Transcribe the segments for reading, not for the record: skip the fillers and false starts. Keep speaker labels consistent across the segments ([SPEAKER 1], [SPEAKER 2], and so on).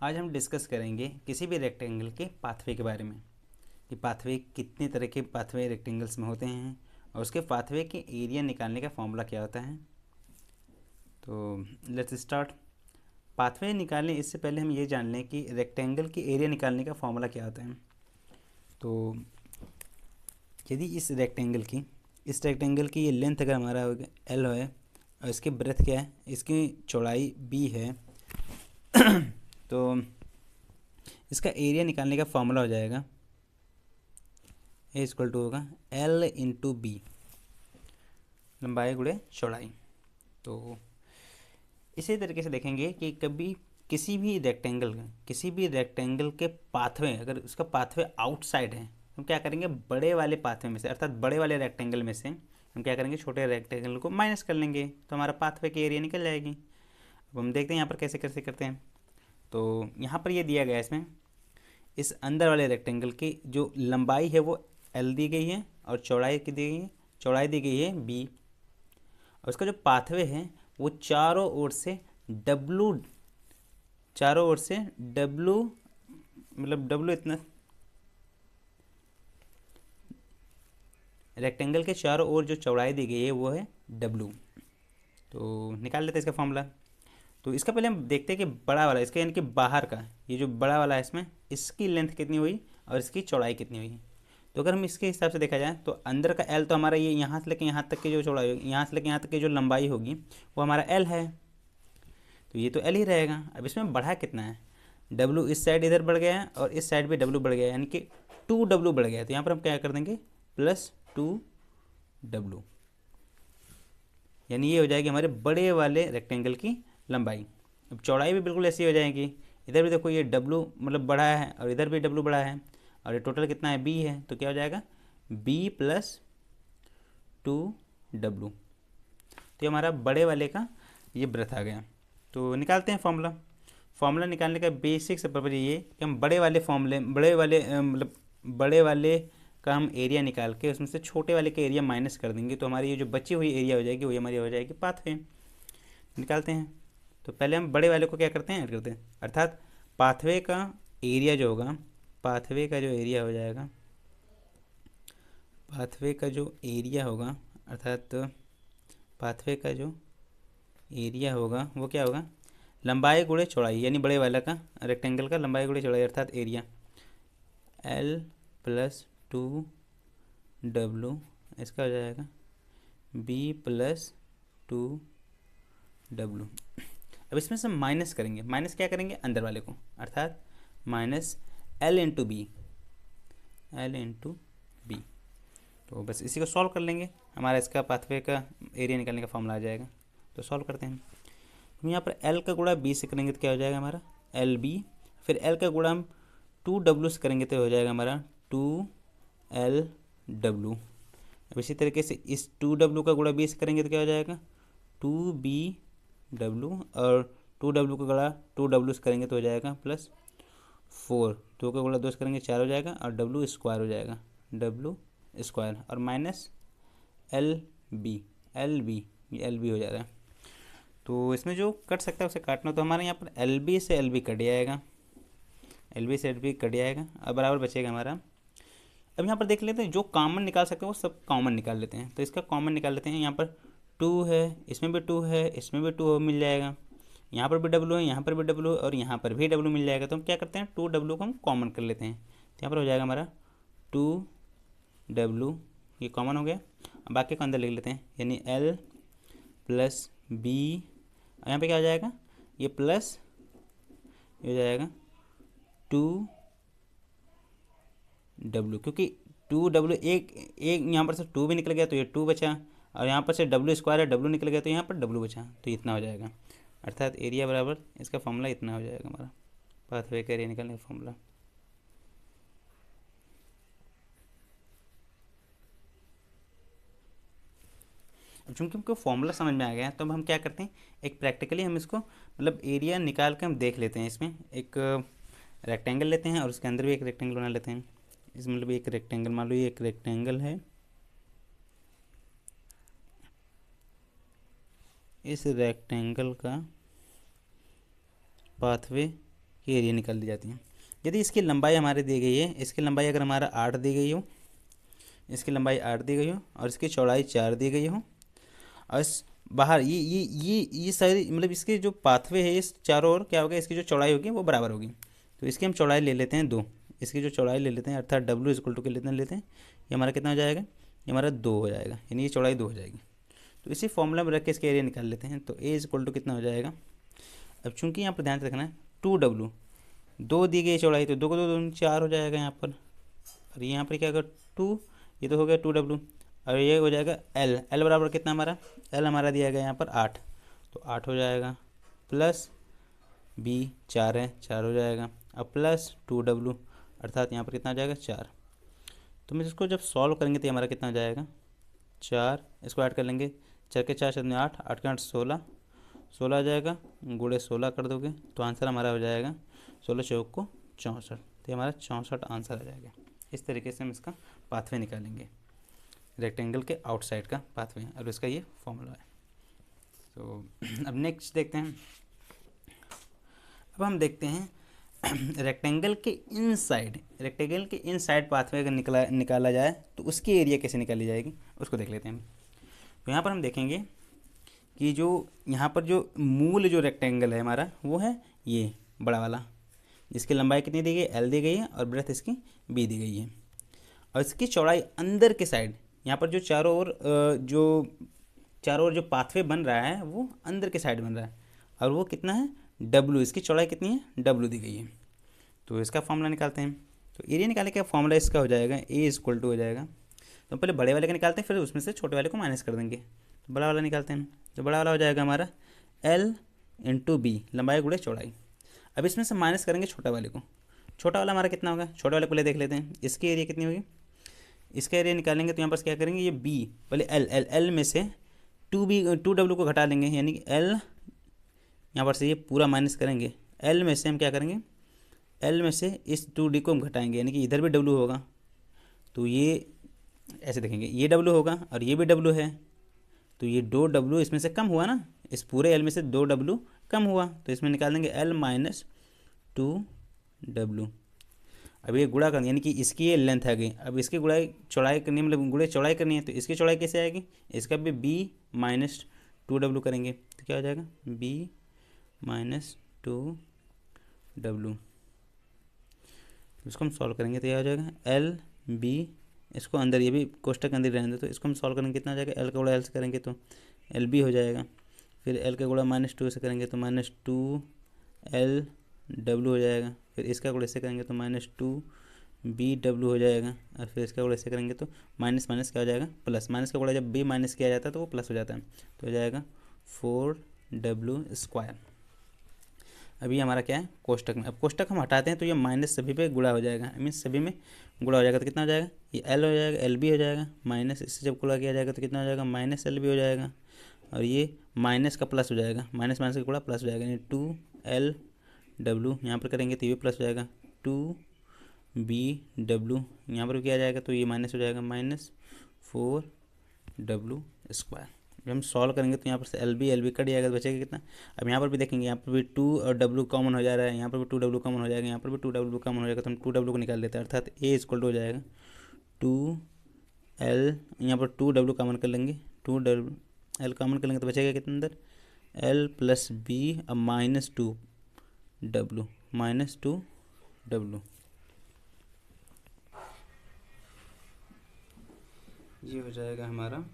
[SPEAKER 1] आज हम डिस्कस करेंगे किसी भी रेक्टेंगल के पाथवे के बारे में कि पाथवे कितने तरह के पाथवे रेक्टेंगल्स में होते हैं और उसके पाथवे के एरिया निकालने का फॉर्मूला क्या होता है। तो लेट्स स्टार्ट। पाथवे निकालने इससे पहले हम ये जान लें कि रेक्टेंगल की एरिया निकालने का फॉर्मूला क्या होता है। तो यदि इस रेक्टेंगल की ये लेंथ अगर हमारा एल है और इसकी ब्रेथ क्या है, इसकी चौड़ाई बी है तो इसका एरिया निकालने का फॉर्मूला हो जाएगा ए इक्वल टू होगा एल इंटू बी, लंबाई गुणे चौड़ाई। तो इसी तरीके से देखेंगे कि कभी किसी भी रेक्टेंगल के पाथवे, अगर उसका पाथवे आउटसाइड है तो हम क्या करेंगे, बड़े वाले पाथवे में से अर्थात बड़े वाले रेक्टेंगल में से हम क्या करेंगे, छोटे रेक्टेंगल को माइनस कर लेंगे तो हमारा पाथवे की एरिया निकल जाएगी। अब हम देखते हैं यहाँ पर कैसे कैसे करते हैं। तो यहाँ पर ये दिया गया है, इसमें इस अंदर वाले रेक्टेंगल की जो लंबाई है वो एल दी गई है और चौड़ाई दी गई है बी, और उसका जो पाथवे है वो चारों ओर से डब्लू मतलब डब्लू इतना, रेक्टेंगल के चारों ओर जो चौड़ाई दी गई है वो है डब्लू। तो निकाल लेते हैं इसका फॉर्मूला। तो इसका पहले हम देखते हैं कि बड़ा वाला, इसका यानी कि बाहर का ये जो बड़ा वाला है इसमें इसकी लेंथ कितनी हुई और इसकी चौड़ाई कितनी हुई। तो अगर हम इसके हिसाब से देखा जाए तो अंदर का एल तो हमारा ये यहाँ से लेकर यहाँ तक की जो चौड़ाई होगी, यहाँ से लेकर यहाँ तक की जो लंबाई होगी वो हमारा एल है, तो ये तो एल ही रहेगा। अब इसमें बढ़ा कितना है, डब्लू इस साइड इधर बढ़ गया है और इस साइड भी डब्लू बढ़ गया है, यानी कि 2W बढ़ गया है। तो यहाँ पर हम क्या कर देंगे प्लस 2W, यानी ये हो जाएगी हमारे बड़े वाले रेक्टेंगल की लंबाई। अब चौड़ाई भी बिल्कुल ऐसी हो जाएगी, इधर भी देखो ये डब्लू मतलब बढ़ा है और इधर भी डब्लू बढ़ा है और ये टोटल कितना है बी है, तो क्या हो जाएगा बी प्लस 2W। तो ये हमारा बड़े वाले का ये ब्रेथ आ गया। तो निकालते हैं फॉर्मूला निकालने का बेसिक से पर्पज ये कि हम बड़े वाले मतलब बड़े वाले का हम एरिया निकाल के उसमें से छोटे वाले का एरिया माइनस कर देंगे तो हमारी ये जो बची हुई एरिया हो जाएगी वही हमारी हो जाएगी पाथवे। निकालते हैं। तो पहले हम बड़े वाले को क्या करते हैं, ऐड करते हैं, अर्थात पाथवे का एरिया जो होगा, पाथवे का जो एरिया हो जाएगा, पाथवे का जो एरिया होगा अर्थात पाथवे का जो एरिया होगा वो क्या होगा, लंबाई गुणे चौड़ाई, यानी बड़े वाला का रेक्टेंगल का लंबाई गुणे चौड़ाई अर्थात एरिया एल प्लस 2W, इसका हो जाएगा बी प्लस 2W। अब इसमें से माइनस करेंगे, माइनस क्या करेंगे अंदर वाले को, अर्थात माइनस एल इंटू बी, तो बस इसी को सॉल्व कर लेंगे, हमारा इसका पाथवे का एरिया निकालने का फॉर्मूला आ जाएगा। तो सॉल्व करते हैं। हम यहाँ पर एल का गुणा बी से करेंगे तो क्या हो जाएगा हमारा एल बी, फिर एल का गुणा हम 2W से करेंगे तो हो जाएगा हमारा 2LW। अब इसी तरीके से इस 2W का गुणा बी से करेंगे तो क्या हो जाएगा 2BW, और 2W का गुणा 2W से करेंगे तो हो जाएगा प्लस 4, 2 का गुणा 2 से करेंगे 4 हो जाएगा और W स्क्वायर हो जाएगा W स्क्वायर, और माइनस LB ये LB हो जा रहा है। तो इसमें जो कट सकता है उसे काटना, तो हमारे यहाँ पर LB से LB कट जाएगा, LB से LB कट जाएगा, अब बराबर बचेगा हमारा। अब यहाँ पर देख लेते हैं जो कॉमन निकाल सकते हैं वो सब कॉमन निकाल लेते हैं। तो इसका कॉमन निकाल लेते हैं, यहाँ पर 2 है, इसमें भी 2 है, इसमें भी 2 मिल जाएगा, यहाँ पर भी W है, यहाँ पर भी W और यहाँ पर भी W मिल जाएगा। तो हम क्या करते हैं 2W को हम कॉमन कर लेते हैं, तो यहाँ पर हो जाएगा हमारा 2W, ये कॉमन हो गया। अब बाकी को अंदर लिख लेते हैं, यानी L प्लस B, यहाँ पे क्या हो जाएगा ये प्लस, ये हो जाएगा 2W, क्योंकि 2W एक यहाँ पर से 2 भी निकल गया तो ये 2 बचा, और यहाँ पर से W स्क्वायर है, W निकल गया तो यहाँ पर W बचा, तो इतना हो जाएगा, अर्थात एरिया बराबर इसका फॉर्मूला इतना हो जाएगा हमारा पाथवे का एरिया निकालने का फॉर्मूला। अब चूँकि हमको फॉर्मूला समझ में आ गया तो अब हम क्या करते हैं, एक प्रैक्टिकली हम इसको मतलब एरिया निकाल के हम देख लेते हैं। इसमें एक रेक्टेंगल लेते हैं और उसके अंदर भी एक रेक्टेंगल बना लेते हैं। इस मतलब एक रेक्टेंगल, मान लो ये एक रेक्टेंगल है, इस रेक्टेंगल का पाथवे की एरिया निकाल दी जाती है। यदि इसकी लंबाई हमारे दी गई है, इसकी लंबाई अगर हमारा 8 दी गई हो, इसकी लंबाई 8 दी गई हो और इसकी चौड़ाई 4 दी गई हो, और इस बाहर ये सारी मतलब इसके जो पाथवे है इस चारों ओर क्या होगा, इसकी जो चौड़ाई होगी वो बराबर होगी। तो इसकी हम चौड़ाई ले लेते हैं 2, इसकी जो चौड़ाई ले लेते हैं अर्थात W इक्वल टू के लेते हैं, ये हमारा कितना हो जाएगा, ये हमारा 2 हो जाएगा, यानी ये चौड़ाई 2 हो जाएगी। तो इसी फॉर्मूला में रख के इसके एरिया निकाल लेते हैं। तो A इक्वल टू कितना हो जाएगा, अब चूंकि यहाँ पर ध्यान रखना है 2W, 2 दी गई चौड़ाई, तो 2 को 2 4 हो जाएगा यहाँ पर, और यहाँ पर क्या होगा 2, ये तो हो गया 2W, और ये हो जाएगा L बराबर कितना हमारा, L हमारा दिया गया यहाँ पर 8, तो 8 हो जाएगा, प्लस B 4 है, 4 हो जाएगा, अब प्लस 2W अर्थात यहाँ पर कितना हो जाएगा 4। तो मैं इसको जब सॉल्व करेंगे तो हमारा कितना हो जाएगा 4, इसको ऐड कर लेंगे, 4 के 4 7 8, 8 के 8 16, 16 आ जाएगा, गुणे 16 कर दोगे तो आंसर हमारा हो जाएगा 16 चौक को 64, तो हमारा 64 आंसर आ जाएगा। इस तरीके से हम इसका पाथवे निकालेंगे, रेक्टेंगल के आउटसाइड का पाथवे, और इसका ये फॉर्मूला है। तो अब नेक्स्ट देखते हैं, अब हम देखते हैं रेक्टेंगल के इनसाइड पाथवे अगर निकाला जाए तो उसकी एरिया कैसे निकाली जाएगी उसको देख लेते हैं। तो यहाँ पर हम देखेंगे कि जो यहाँ पर जो मूल जो रेक्टेंगल है हमारा वो है ये बड़ा वाला, जिसकी लंबाई कितनी दी गई, L दी गई है और ब्रेथ इसकी B दी गई है, और इसकी चौड़ाई अंदर के साइड यहाँ पर जो चारों ओर जो पाथवे बन रहा है वो अंदर के साइड बन रहा है, और वो कितना है W, इसकी चौड़ाई कितनी है W दी गई है। तो इसका फॉर्मूला निकालते हैं। तो एरिया निकालने का फॉर्मूला इसका हो जाएगा A इक्वल टू हो जाएगा, तो पहले बड़े वाले का निकालते हैं फिर उसमें से छोटे वाले को माइनस कर देंगे। तो बड़ा वाला निकालते हैं, तो बड़ा वाला हो जाएगा हमारा L इंटू B, लंबाई गुणे चौड़ाई। अब इसमें से माइनस करेंगे छोटा वाले को, छोटा वाला हमारा कितना होगा, छोटे वाले को ले देख लेते हैं, इसकी एरिया कितनी होगी, इसका एरिया निकालेंगे तो यहाँ पर क्या करेंगे, ये B पहले L में से 2W को घटा लेंगे, यानी कि L यहाँ पर से ये पूरा माइनस करेंगे, L में से हम क्या करेंगे, L में से इस 2D को हम घटाएंगे, यानी कि इधर भी W होगा, तो ये ऐसे देखेंगे, ये W होगा और ये भी W है, तो ये 2W इसमें से कम हुआ ना, इस पूरे L में से 2W कम हुआ, तो इसमें निकाल देंगे L माइनस 2W। अब ये गुणा करनी, यानी कि इसकी ये लेंथ आ गई, अब इसकी चौड़ाई करनी, मतलब गुणे चौड़ाई करनी है, तो इसकी चौड़ाई कैसे आएगी, इसका भी B माइनस 2W करेंगे, तो क्या हो जाएगा B माइनस 2W। इसको हम सॉल्व करेंगे तो यह हो जाएगा LB, इसको अंदर ये भी कोष्टक अंदर रहने दो, तो इसको हम सॉल्व करेंगे कितना हो जाएगा, L का गुणा L से करेंगे तो LB हो जाएगा, फिर L का गुणा माइनस 2 से करेंगे तो माइनस 2LW हो जाएगा, फिर इसका गुणा से करेंगे तो माइनस 2BW हो जाएगा, और फिर इसका गुणा से करेंगे तो माइनस माइनस क्या हो जाएगा प्लस, माइनस का गुणा जब B माइनस किया जाता है तो वो प्लस हो जाता है, तो हो जाएगा 4W²। अभी हमारा क्या है कोष्टक में, अब कोष्टक हम हटाते हैं तो ये माइनस सभी पे गुणा हो जाएगा, मीन्स सभी में गुणा हो जाएगा, तो कितना हो जाएगा, ये L हो जाएगा, LB हो जाएगा, माइनस इससे जब गुणा किया जाएगा तो कितना हो जाएगा माइनस LB हो जाएगा, और ये माइनस का प्लस हो जाएगा, माइनस माइनस का गुणा प्लस हो जाएगा, यानी 2LW यहाँ पर करेंगे तो ये प्लस हो जाएगा 2BW, यहाँ पर किया जाएगा तो ये माइनस हो जाएगा माइनस 4W²। जब हम सॉल्व करेंगे तो यहाँ पर से LB कट जाएगा तो बचेगा कितना, अब यहाँ पर भी देखेंगे, यहाँ पर भी 2 और W कॉमन हो जा रहा है, यहाँ पर भी 2W कॉमन हो जाएगा, यहाँ पर भी 2W कॉमन हो जाएगा, तो हम 2W को निकाल लेते हैं, अर्थात A इक्वल टू हो जाएगा 2L, यहाँ पर 2W कॉमन कर लेंगे, 2L कॉमन कर लेंगे तो बचेगा कितना अंदर L प्लस B, अब माइनस 2W, ये हो जाएगा हमारा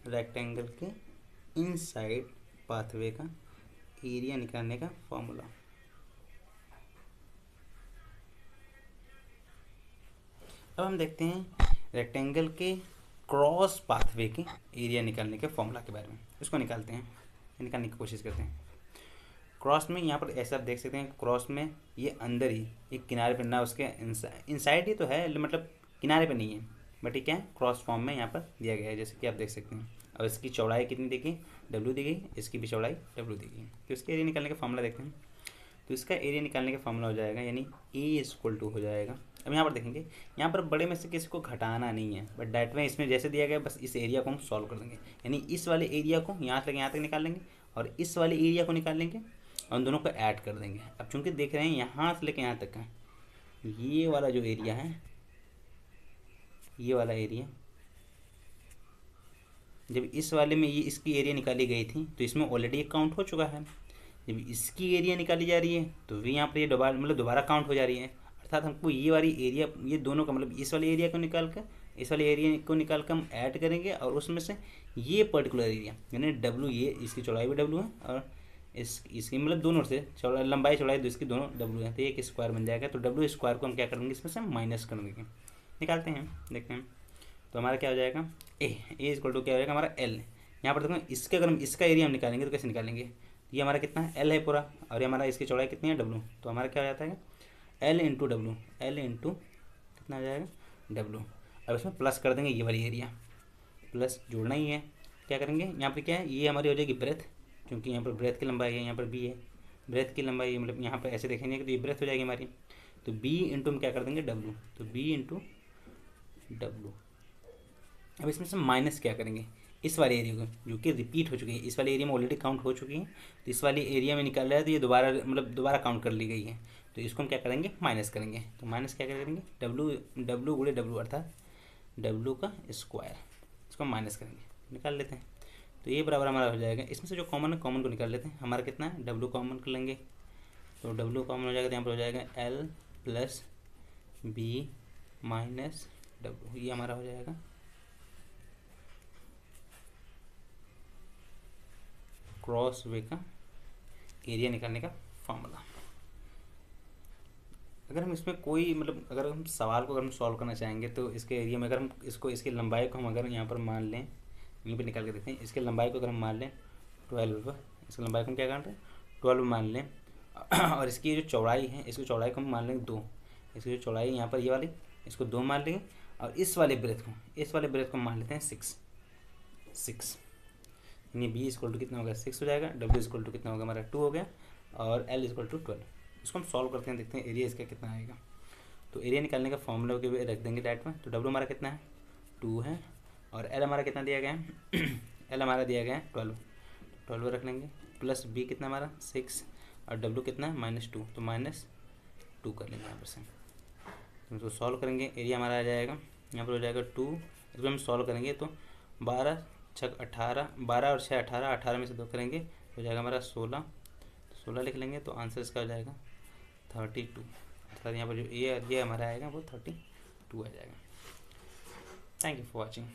[SPEAKER 1] रेक्टेंगल के इनसाइड पाथवे का एरिया निकालने का फॉर्मूला। अब हम देखते हैं रेक्टेंगल के क्रॉस पाथवे के एरिया निकालने के फॉर्मूला के बारे में, इसको निकालते हैं, निकालने की कोशिश करते हैं। क्रॉस में यहाँ पर ऐसा आप देख सकते हैं, क्रॉस में ये अंदर ही एक किनारे पर ना उसके इनसाइड ही तो है, मतलब किनारे पर नहीं है, बट ये क्या है क्रॉस फॉर्म में यहाँ पर दिया गया है, जैसे कि आप देख सकते हैं। और इसकी चौड़ाई कितनी दी गई, W दी गई, इसकी भी चौड़ाई W दी गई। तो इसके एरिया निकालने का फॉर्मूला देखते हैं। तो इसका एरिया निकालने का फॉर्मूला हो जाएगा, यानी A इक्वल टू हो जाएगा। अब यहाँ पर देखेंगे, यहाँ पर बड़े में से किसी को घटाना नहीं है, बट डायरेक्ट में इसमें जैसे दिया गया बस इस एरिया को हम सॉल्व कर देंगे, यानी इस वाले एरिया को यहाँ तक निकाल लेंगे और इस वाले एरिया को निकाल लेंगे और उन दोनों को ऐड कर देंगे। अब चूंकि देख रहे हैं यहाँ से लेके यहाँ तक का ये वाला जो एरिया है, ये वाला एरिया, जब इस वाले में ये इसकी एरिया निकाली गई थी तो इसमें ऑलरेडी काउंट हो चुका है। जब इसकी एरिया निकाली जा रही है तो भी यहाँ पर ये दोबारा काउंट हो जा रही है। अर्थात हमको ये वाली एरिया, ये दोनों का मतलब इस वाले एरिया को निकाल कर, इस वाले एरिया को निकाल कर हम ऐड करेंगे और उसमें से ये पर्टिकुलर एरिया यानी डब्लू, ये इसकी चौड़ाई भी डब्लू है और इसकी मतलब दोनों से चौड़ाई, लंबाई चौड़ाई इसकी दोनों डब्लू है, तो एक स्क्वायर बन जाएगा। तो डब्लू स्क्वायर को हम क्या करेंगे, इसमें से माइनस कर देंगे, निकालते हैं, देखते हैं। तो हमारा क्या हो जाएगा, ए इक्वल टू क्या हो जाएगा हमारा एल। यहाँ पर देखो इसके अगर हम इसका एरिया हम निकालेंगे तो कैसे निकालेंगे, ये हमारा कितना है, एल है पूरा, और ये हमारा इसकी चौड़ाई कितनी है, डब्लू। तो हमारा क्या हो जाता है, L into W, L into कितना हो जाएगा, डब्लू। अब इसमें प्लस कर देंगे ये वाली एरिया, प्लस जोड़ना ही है। क्या करेंगे, यहाँ पर क्या है, ये हमारी हो जाएगी ब्रेथ, क्योंकि यहाँ पर ब्रेथ की लंबाई है, यहाँ पर बी है, ब्रेथ की लंबाई मतलब यहाँ पर ऐसे देखेंगे तो ये ब्रेथ हो जाएगी हमारी। तो बी इंटू हम क्या कर देंगे, डब्लू, तो बी इंटू डब्लू। अब इसमें से माइनस क्या करेंगे, इस वाले एरिया को जो कि रिपीट हो चुकी है, इस वाले एरिया में ऑलरेडी काउंट हो चुकी है, तो इस वाले एरिया में निकाल रहा है तो ये दोबारा मतलब दोबारा काउंट कर ली गई है, तो इसको हम क्या करेंगे, माइनस करेंगे। तो माइनस क्या करेंगे, डब्लू गुणे डब्लू अर्थात डब्लू का स्क्वायर, इसको माइनस करेंगे, निकाल लेते हैं। तो ये बराबर हमारा हो जाएगा, इसमें से जो कॉमन है कॉमन को निकाल लेते हैं। हमारा कितना है, डब्लू कॉमन कर लेंगे, तो डब्लू कॉमन हो जाएगा, तो यहाँ पर हो जाएगा L plus B minus W, ये हमारा हो जाएगा क्रॉस वे का एरिया निकालने का फॉर्मूला। अगर हम इसमें कोई मतलब अगर हम सवाल को अगर हम सॉल्व करना चाहेंगे तो इसके एरिया में अगर हम इसको, इसकी लंबाई को हम अगर यहाँ पर मान लें, यहीं पर निकाल के देखते हैं, इसके लंबाई को अगर हम मान लें 12, इसकी लंबाई को हम क्या कर रहे हैं 12 मान लें, और इसकी जो चौड़ाई है, इसकी चौड़ाई को हम मान लेंगे 2, इसकी जो चौड़ाई है यहाँ पर ये वाली, इसको 2 मान लेंगे, और इस वाले ब्रेथ को हम मान लेते हैं 6 यानी बी इक्वल टू कितना होगा, 6 हो जाएगा, डब्ल्यू इक्वल टू कितना होगा हमारा 2 हो गया, और एल इक्वल टू 12। इसको हम सॉल्व करते हैं, देखते हैं एरिया इसका कितना आएगा। तो एरिया निकालने का फॉर्मूला के रख देंगे डायरेक्ट में। तो डब्ल्यू हमारा कितना है 2 है, और एल हमारा कितना दिया गया है एल हमारा दिया गया है 12 रख लेंगे, प्लस बी कितना हमारा 6, और डब्ल्यू कितना है -2, तो -2 कर लेंगे यहाँ पर से। तो इसको सॉल्व करेंगे, एरिया हमारा आ जाएगा यहाँ पर हो जाएगा 2। इसको हम सॉल्व करेंगे तो 12 6 18, 12 और 6 18, 18 में से 2 करेंगे हो जाएगा हमारा 16 लिख लेंगे, तो आंसर इसका हो जाएगा 32। अर्थात यहाँ पर जो ये हमारा आएगा वो 32 आ जाएगा। Thank you for watching.